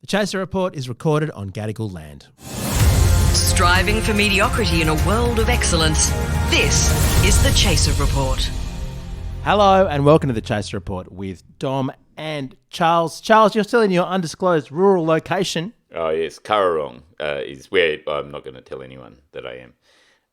Chaser Report is recorded on Gadigal land. Striving for mediocrity in a world of excellence. This is the Chaser Report. Hello and welcome to the Chaser Report with Dom and Charles. Charles, you're still in your undisclosed rural location. Oh, yes. Currarong is where I'm not going to tell anyone that I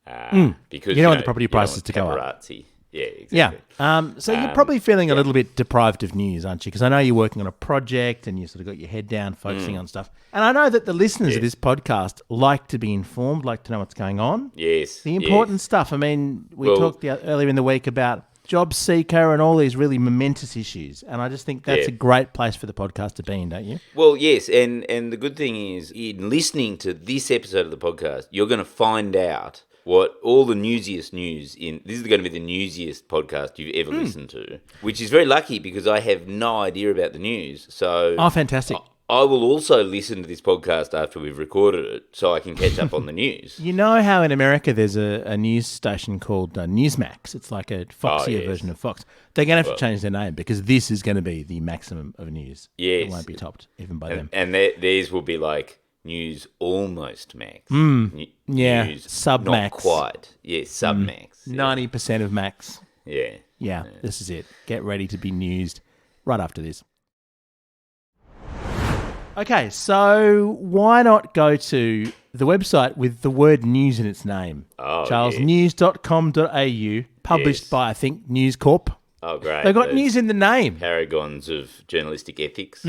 am. Because you don't want the property prices to go up. Paparazzi. Yeah, exactly. Yeah. So you're probably feeling a little bit deprived of news, aren't you? Because I know you're working on a project and you sort of got your head down focusing on stuff. And I know that the listeners of this podcast like to be informed, like to know what's going on. Yes. The important stuff. I mean, we talked earlier in the week about job seeker and all these really momentous issues. And I just think that's a great place for the podcast to be in, don't you? Well, yes. And the good thing is, in listening to this episode of the podcast, you're going to find out what all the newsiest news in... This is going to be the newsiest podcast you've ever listened to, which is very lucky because I have no idea about the news. So Oh, fantastic. I will also listen to this podcast after we've recorded it so I can catch up on the news. You know how in America there's a news station called Newsmax? It's like a Foxier version of Fox. They're going to have to change their name because this is going to be the maximum of news. Yes. It won't be topped even by them. And theirs will be like... News almost max. News Not sub-max. quite. Yeah, sub-max. 90% of max. Yeah. This is it. Get ready to be newsed right after this. Okay, so why not go to the website with the word news in its name? Oh, Charles, news.com.au, published by, I think, News Corp. Oh, great. They got news in the name. Paragons of journalistic ethics.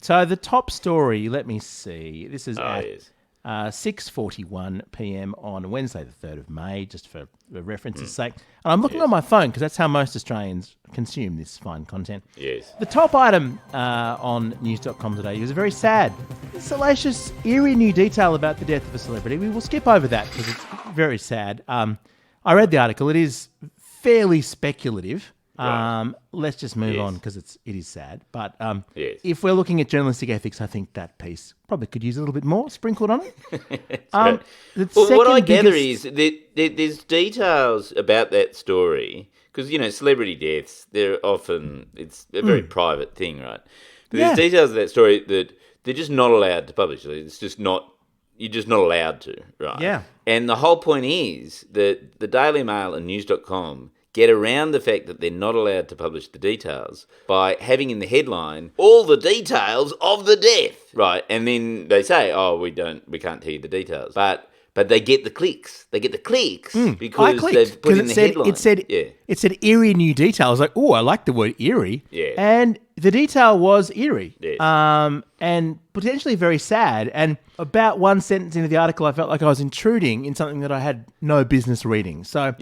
So the top story, let me see. This is at yes. 6:41 p.m. on Wednesday, the 3rd of May, just for reference's sake. And I'm looking on my phone because that's how most Australians consume this fine content. Yes. The top item on news.com.au is a very sad, salacious, eerie new detail about the death of a celebrity. We will skip over that because it's very sad. I read the article. It is fairly speculative. Right. Let's just move on because it is sad. But Yes. if we're looking at journalistic ethics, I think that piece probably could use a little bit more sprinkled on it. Well, what I gather is that there's details about that story because, you know, celebrity deaths, they're often, it's a very private thing, right? But there's details of that story that they're just not allowed to publish. It's just not, you're just not allowed to, right? Yeah. And the whole point is that the Daily Mail and News.com get around the fact that they're not allowed to publish the details by having in the headline all the details of the death, right? And then they say, "Oh, we can't tell you the details," but they get the clicks. They get the clicks because they've put in the headline. It said eerie new detail. I was like, oh, I like the word eerie. Yeah. And the detail was eerie. Yes. And potentially very sad. And about one sentence into the article, I felt like I was intruding in something that I had no business reading. So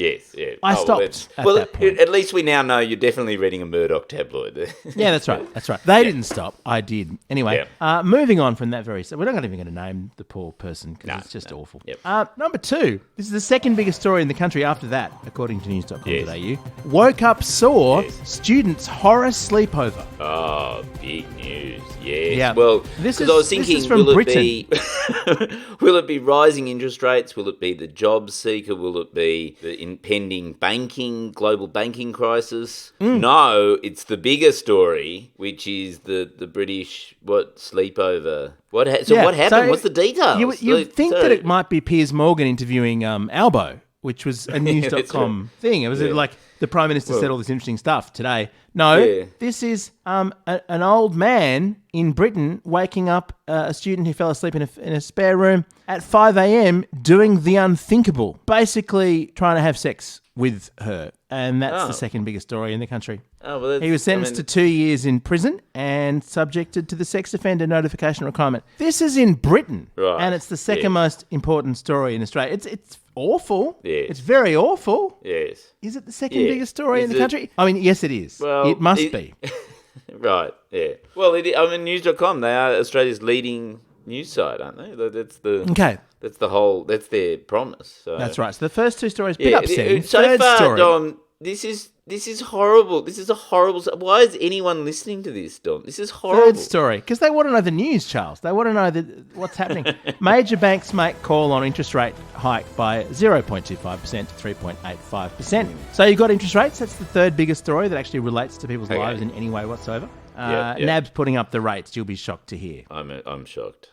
I stopped at that point. At least we now know you're definitely reading a Murdoch tabloid. Yeah, that's right. They didn't stop. I did. Anyway, moving on from that we're not even going to name the poor person because it's just awful. Yep. Number 2, this is the second biggest story in the country after that, according to news.com.au. Woke up sore, students' horror sleepover. Oh, big news. Yes. Yeah. Well, this because I was thinking, is from Britain. Will it be rising interest rates? Will it be the job seeker? Will it be the impending global banking crisis? No, it's the bigger story, which is the British, sleepover. What happened? So What's the details? You think that it might be Piers Morgan interviewing Albo, which was a news.com thing. It was like the Prime Minister said all this interesting stuff today. No, this is an old man in Britain waking up a student who fell asleep in a spare room at 5 a.m. doing the unthinkable, basically trying to have sex with her. And that's the second biggest story in the country. Oh, well, he was sentenced to 2 years in prison and subjected to the sex offender notification requirement. This is in Britain, right? And it's the second most important story in Australia. It's awful. Yes. It's very awful. Yes. Is it the second biggest story in the country? I mean, yes, it is. Well, it must be. Right, yeah. Well, News.com, they are Australia's leading news site, aren't they? That's their promise. So. That's right. So the first two stories, bit upsetting. So Third far, story. Dom, this is horrible. This is a horrible... Why is anyone listening to this, Dom? This is horrible. Third story. Because they want to know the news, Charles. They want to know what's happening. Major banks make call on interest rate hike by 0.25% to 3.85%. So you've got interest rates. That's the third biggest story that actually relates to people's lives in any way whatsoever. NAB's putting up the rates. You'll be shocked to hear. I'm shocked.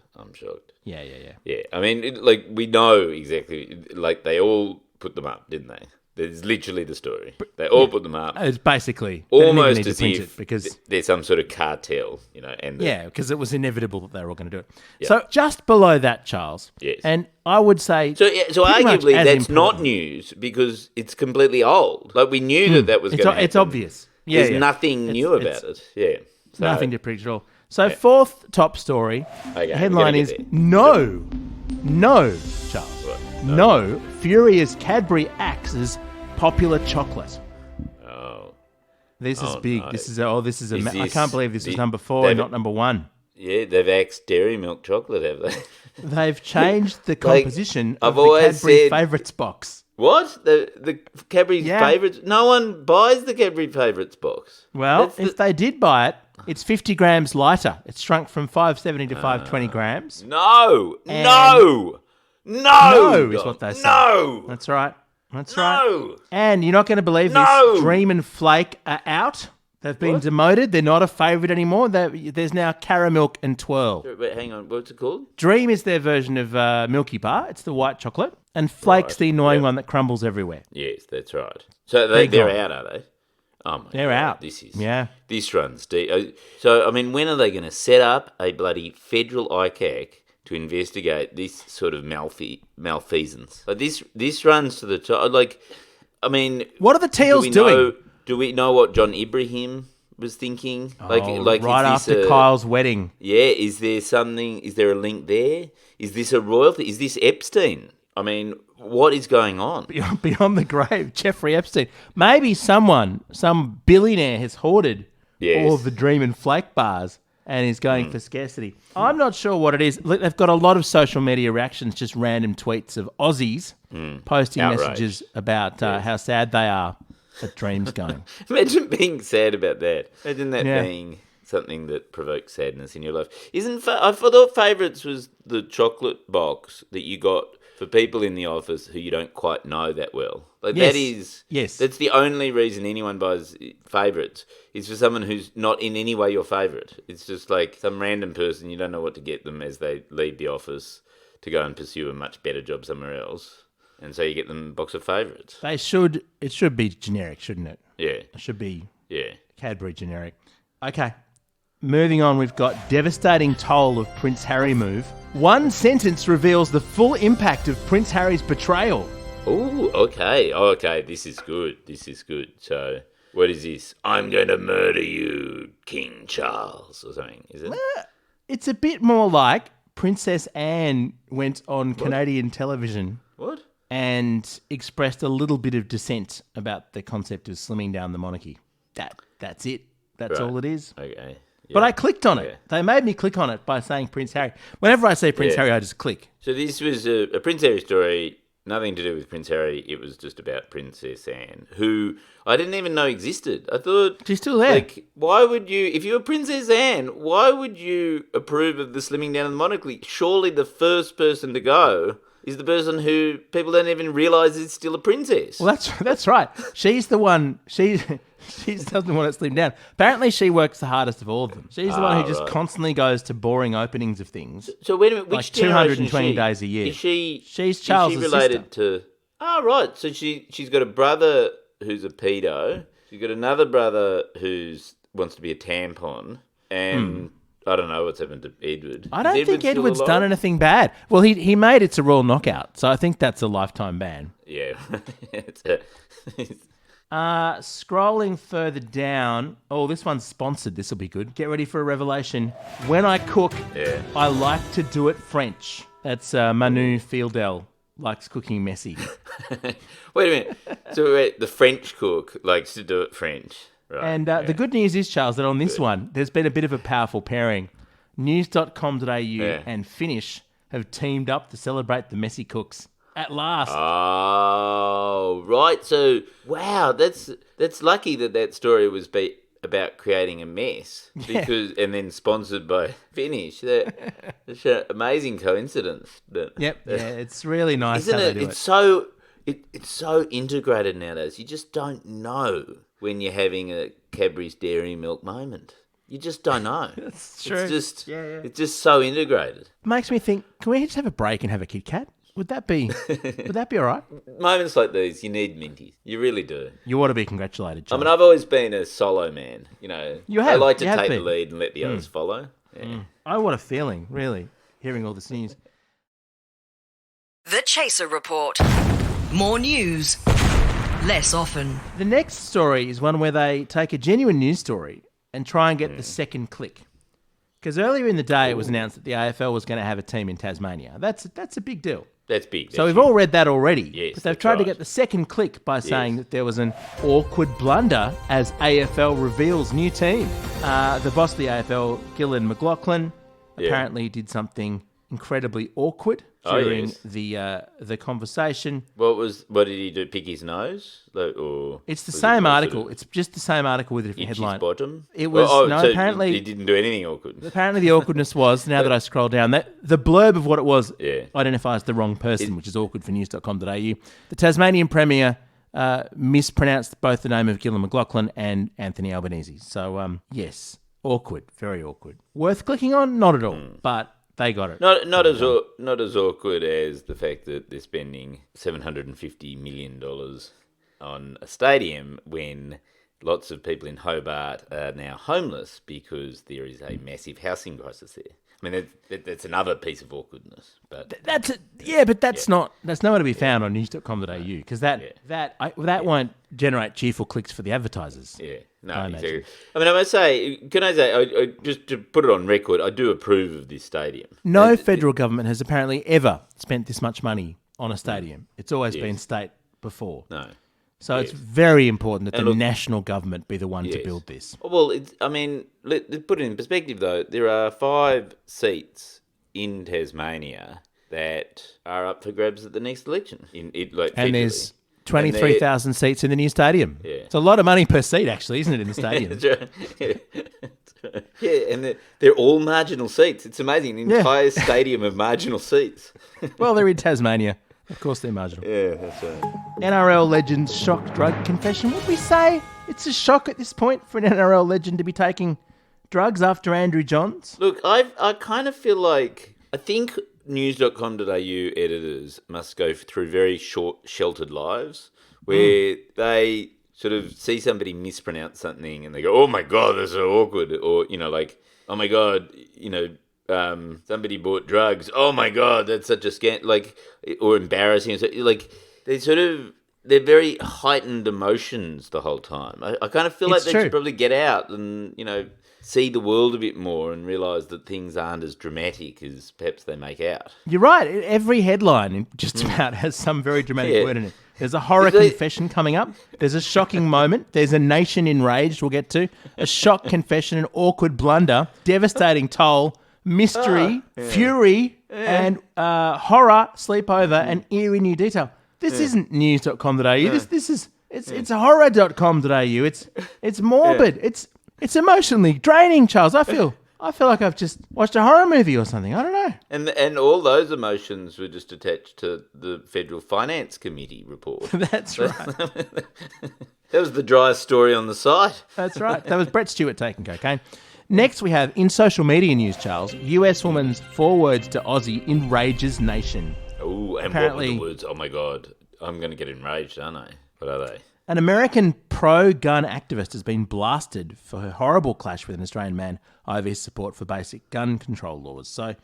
Yeah. Yeah, I mean, we know exactly. They all put them up, didn't they? That's literally the story. They all put them up. It's basically almost need as to print if it because there's some sort of cartel, because it was inevitable that they were all going to do it. Yeah. So just below that, Charles. Yes. And I would say so pretty much arguably as that's not important. news because it's completely old. We knew that was going to happen. It's obvious. Yeah, There's nothing new about it. Yeah. So, nothing to preach at all. So fourth top story, Okay, headline we're is gonna get no, Charles. What? No, Furious Cadbury axes popular chocolate. Oh. This is big. no. This is I this can't believe this is the- number 4 they've- and not number 1. Yeah, they've axed dairy milk chocolate, have they? They've changed the composition I've of the always Cadbury said- favourites box. What? The Cadbury Yeah. favourites? No one buys the Cadbury favourites box. Well, That's if they did buy it, it's 50 grams lighter. It's shrunk from 570 to 520 grams. No! And- No! No is what they say. No! That's right. That's right. No! And you're not going to believe No! this. Dream and Flake are out. They've been demoted. They're not a favourite anymore. There's now Caramilk and Twirl. Wait, hang on. What's it called? Dream is their version of Milky Bar. It's the white chocolate. And Flake's the annoying one that crumbles everywhere. Yes, that's right. So they're gone. out, are they? Oh my They're God, out. This runs deep. So, I mean, when are they going to set up a bloody federal ICAC to investigate this sort of malfeasance? This runs to the top. I mean... What are the Teals doing? Do we know what John Ibrahim was thinking? Right after Kyle's wedding. Yeah, is there a link there? Is this a royalty? Is this Epstein? I mean, what is going on? Beyond the grave, Jeffrey Epstein. Maybe some billionaire has hoarded all of the Dream and Flake bars and is going for scarcity. I'm not sure what it is. Look, they've got a lot of social media reactions, just random tweets of Aussies posting Outrage. messages about how sad they are that Dream's going. Imagine being sad about that. Imagine that Yeah. being something that provokes sadness in your life. I thought favourites was the chocolate box that you got for people in the office who you don't quite know that well. Yes. That's the only reason anyone buys favourites is for someone who's not in any way your favourite. It's just like some random person, you don't know what to get them as they leave the office to go and pursue a much better job somewhere else. And so you get them a box of favourites. It should be generic, shouldn't it? Yeah. It should be Yeah. Cadbury generic. Okay. Moving on, we've got devastating toll of Prince Harry move. One sentence reveals the full impact of Prince Harry's betrayal. Ooh, okay. Oh, okay, this is good. So, what is this? I'm going to murder you, King Charles, or something, is it? It's a bit more like Princess Anne went on Canadian television What? and expressed a little bit of dissent about the concept of slimming down the monarchy. That's it. That's Right. all it is. Okay. Yeah. But I clicked on it. Yeah. They made me click on it by saying Prince Harry. Whenever I say Prince Yeah. Harry, I just click. So this was a Prince Harry story, nothing to do with Prince Harry. It was just about Princess Anne, who I didn't even know existed. I thought... She's still there. Why would you... If you were Princess Anne, why would you approve of the slimming down of the monarchy? Surely the first person to go is the person who people don't even realise is still a princess. Well, that's right. She's the one. She doesn't want to slim down. Apparently, she works the hardest of all of them. She's the one who just right. constantly goes to boring openings of things. So wait a minute, which Like generation 220 is she? days a year. Is she? She's Charles's Is she related to? Oh, right. So she's got a brother who's a pedo. She's got another brother who's wants to be a tampon, and I don't know what's happened to Edward. I don't think still Edward's alive? done anything bad. Well, he made It's a Royal Knockout, so I think that's a lifetime ban. Yeah. Scrolling further down. Oh, this one's sponsored. This will be good. Get ready for a revelation. When I cook, I like to do it French. That's Manu Fieldell. Likes cooking messy. Wait a minute. So wait, the French cook likes to do it French. Right. And the good news is, Charles, that on this one, there's been a bit of a powerful pairing. News.com.au and Finish have teamed up to celebrate the messy cooks. At last. Oh, right. So, wow, that's lucky that story was about creating a mess and then sponsored by Finish. That's an amazing coincidence. Yep. Yeah, it's really nice Isn't how it? they do It's so integrated nowadays. You just don't know when you're having a Cadbury's Dairy Milk moment. You just don't know. That's true. It's just so integrated. Makes me think, can we just have a break and have a Kit Kat? Would that be all right? Moments like these, you need minties. You really do. You ought to be congratulated, John. I mean, I've always been a solo man. You know, I like to take the lead and let the others follow. Yeah. Oh, what a feeling, really, hearing all this news. The Chaser Report. More news, less often. The next story is one where they take a genuine news story and try and get the second click. Because earlier in the day, it was announced that the AFL was going to have a team in Tasmania. That's a big deal. That's big. So we've all read that already. Yes, but they've tried to get the second click by saying that there was an awkward blunder as AFL reveals new team. The boss of the AFL, Gillan McLachlan, apparently did something incredibly awkward during the conversation. What did he do? Pick his nose? It's the same article. It's just the same article with a different headline. His bottom? It was so apparently he didn't do anything awkward. Apparently the awkwardness was, now that I scroll down, that the blurb of what it was identifies the wrong person, which is awkward for news.com.au. The Tasmanian Premier mispronounced both the name of Gillan McLachlan and Anthony Albanese. So yes, awkward, very awkward. Worth clicking on? Not at all, but they got it. Not as awkward as the fact that they're spending $750 million on a stadium when lots of people in Hobart are now homeless because there is a massive housing crisis there. I mean, that's another piece of awkwardness. But that's nowhere to be found on news.com.au because that won't generate cheerful clicks for the advertisers. Yeah. No, exactly. I mean, I must say, I just to put it on record, I do approve of this stadium. No federal government has apparently ever spent this much money on a stadium. It's always been state before. No. So it's very important that the national government be the one to build this. Well, let's put it in perspective, though. There are 5 seats in Tasmania that are up for grabs at the next election. And there's 23,000 seats in the new stadium. Yeah. It's a lot of money per seat, actually, isn't it, in the stadium? And they're all marginal seats. It's amazing, an entire stadium of marginal seats. Well, they're in Tasmania. Of course they're marginal. Yeah, that's right. NRL legend's shock drug confession. Would we say it's a shock at this point for an NRL legend to be taking drugs after Andrew Johns? Look, I kind of feel like, I think news.com.au editors must go through very short, sheltered lives where they sort of see somebody mispronounce something and they go, oh my God, that's so awkward. Or, oh my God, somebody bought drugs. Oh my God, that's such a scam. Or embarrassing. They're very heightened emotions the whole time. I kind of feel like they should probably get out and, see the world a bit more and realise that things aren't as dramatic as perhaps they make out. You're right. Every headline just about has some very dramatic word in it. There's a horror confession coming up. There's a shocking moment. There's a nation enraged we'll get to. A shock confession, an awkward blunder, devastating toll, mystery, fury, and horror, sleepover, and eerie new detail. This isn't news.com.au. This is it's horror.com.au. It's morbid. It's emotionally draining, Charles. I feel like I've just watched a horror movie or something. I don't know. And all those emotions were just attached to the Federal Finance Committee report. That's right. That was the driest story on the site. That's right. That was Brett Stewart taking cocaine. Next, we have in social media news, Charles, US woman's 4 words to Aussie enrages nation. Oh, and apparently, what were the words? Oh my God, I'm going to get enraged, aren't I? What are they? An American pro-gun activist has been blasted for her horrible clash with an Australian man over his support for basic gun control laws. So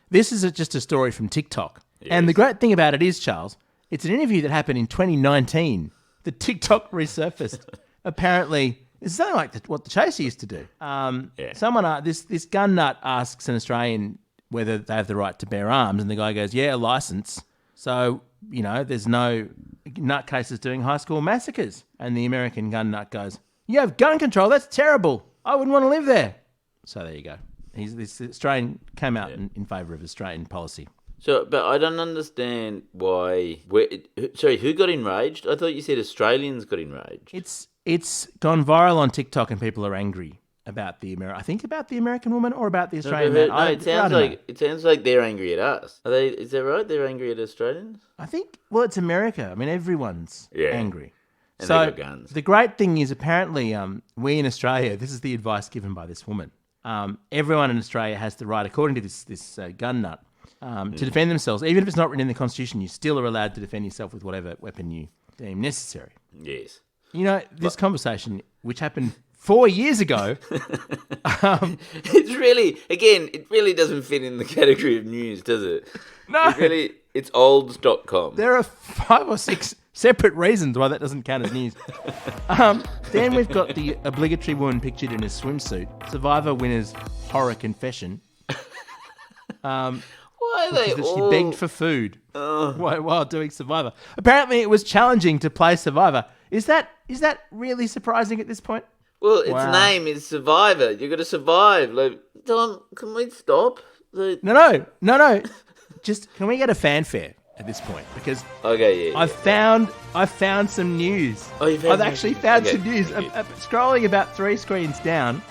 this is just a story from TikTok. Yes. And the great thing about it is, Charles, it's an interview that happened in 2019. The TikTok resurfaced. Apparently, it's something like what the Chaser used to do. Someone, this gun nut asks an Australian whether they have the right to bear arms, and the guy goes, yeah, a license. So, there's no nutcases doing high school massacres. And the American gun nut goes, you have gun control? That's terrible. I wouldn't want to live there. So there you go. This Australian came out in favour of Australian policy. So, but I don't understand why. Who got enraged? I thought you said Australians got enraged. It's gone viral on TikTok, and people are angry about about the American woman or about the Australian man. No, it sounds like they're angry at us. Are they? Is that right? They're angry at Australians? I think. Well, it's America. I mean, everyone's angry. And so they got guns. The great thing is apparently we in Australia. This is the advice given by this woman. everyone in Australia has the right, according to this gun nut, to defend themselves. Even if it's not written in the Constitution, you still are allowed to defend yourself with whatever weapon you deem necessary. Yes. You know, this conversation, which happened 4 years ago... it really doesn't fit in the category of news, does it? No. It's olds.com. There are 5 or 6 separate reasons why that doesn't count as news. Then we've got the obligatory woman pictured in a swimsuit, Survivor winner's horror confession. Why are they all... She begged for food while doing Survivor. Apparently it was challenging to play Survivor. Is that really surprising at this point? Well, its name is Survivor. You've got to survive. Like, Tom, can we stop? No. Just, can we get a fanfare at this point? Because I found some news. Oh, you found I've actually found some news. I'm scrolling about 3 screens down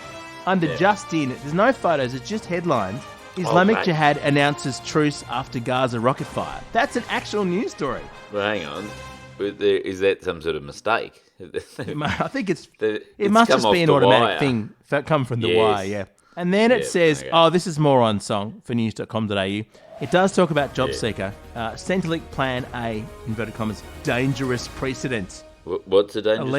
under Just In. There's no photos. It's just headlines. Islamic Jihad announces truce after Gaza rocket fire. That's an actual news story. Well, hang on. Is that some sort of mistake? I think it must just be an automatic thing come from the wire, yeah. And then it says, this is more on song for news.com.au. It does talk about job seeker. Centrelink Plan A, inverted commas, dangerous precedent. What's a dangerous precedent? A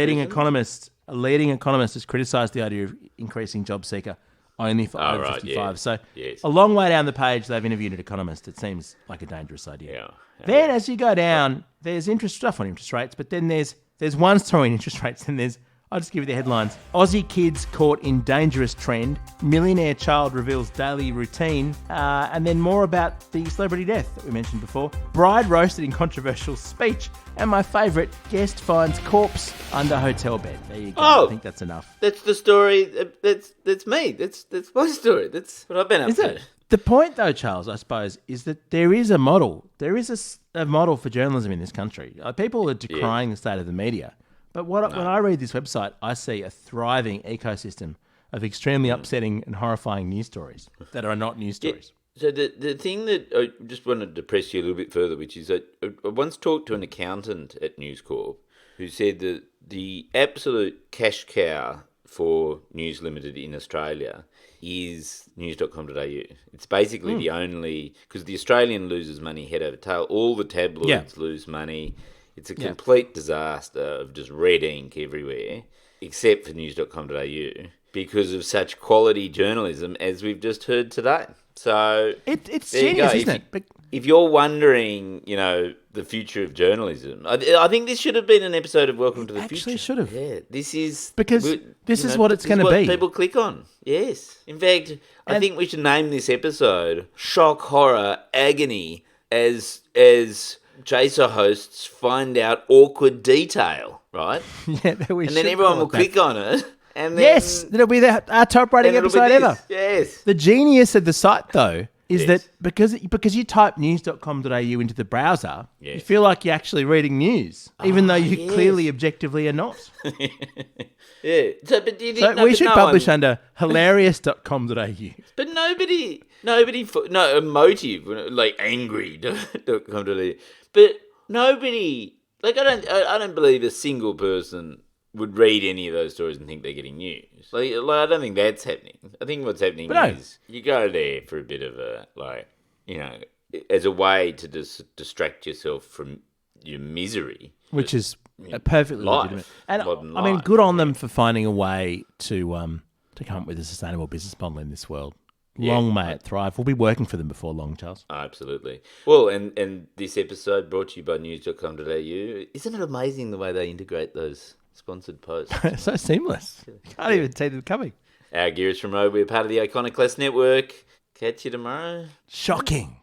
leading economist has criticised the idea of increasing job seeker only for over 55. Yeah. So a long way down the page, they've interviewed an economist. It seems like a dangerous idea. Yeah. Then as you go down, there's stuff on interest rates, but then there's one story on interest rates, and I'll just give you the headlines. Aussie kids caught in dangerous trend. Millionaire child reveals daily routine. And then more about the celebrity death that we mentioned before. Bride roasted in controversial speech. And my favourite, guest finds corpse under hotel bed. There you go. I think that's enough. That's the story. That's me. That's my story. That's what I've been up to. The point, though, Charles, I suppose, is that there is a model. There is a model for journalism in this country. People are decrying the state of the media. But when I read this website, I see a thriving ecosystem of extremely upsetting and horrifying news stories that are not news stories. So the thing that I just wanted to press you a little bit further, which is that I once talked to an accountant at News Corp who said that the absolute cash cow for News Limited in Australia is news.com.au. It's basically the only... Because the Australian loses money head over tail. All the tabloids lose money. It's a complete disaster of just red ink everywhere, except for news.com.au, because of such quality journalism as we've just heard today. So it's genius, isn't it? If you're wondering, the future of journalism, I think this should have been an episode of Welcome to the Future. Actually should have. Yeah, this is... Because this is what it's going to be. People click on. Yes. In fact, I think we should name this episode Shock, Horror, Agony as Chaser hosts find out awkward detail, right? Yeah, and then everyone will click on it. And then, yes, it'll be our top rating episode ever. Yes. The genius of the site, though, is that because you type news.com.au into the browser, you feel like you're actually reading news, even though you clearly objectively are not. Yeah. So we should publish under hilarious.com.au. But no emotive, like angry.com.au. But nobody, I don't believe a single person would read any of those stories and think they're getting news. I don't think that's happening. I think what's happening is you go there for a bit of as a way to distract yourself from your misery. Which is perfectly legitimate. And good on them for finding a way to come up with a sustainable business model in this world. Long may it thrive. We'll be working for them before long, Charles. Absolutely. Well, and this episode brought to you by news.com.au. Isn't it amazing the way they integrate those sponsored posts? So seamless. You can't even see them coming. Our gear is from Road. We're part of the Iconoclast Network. Catch you tomorrow. Shocking.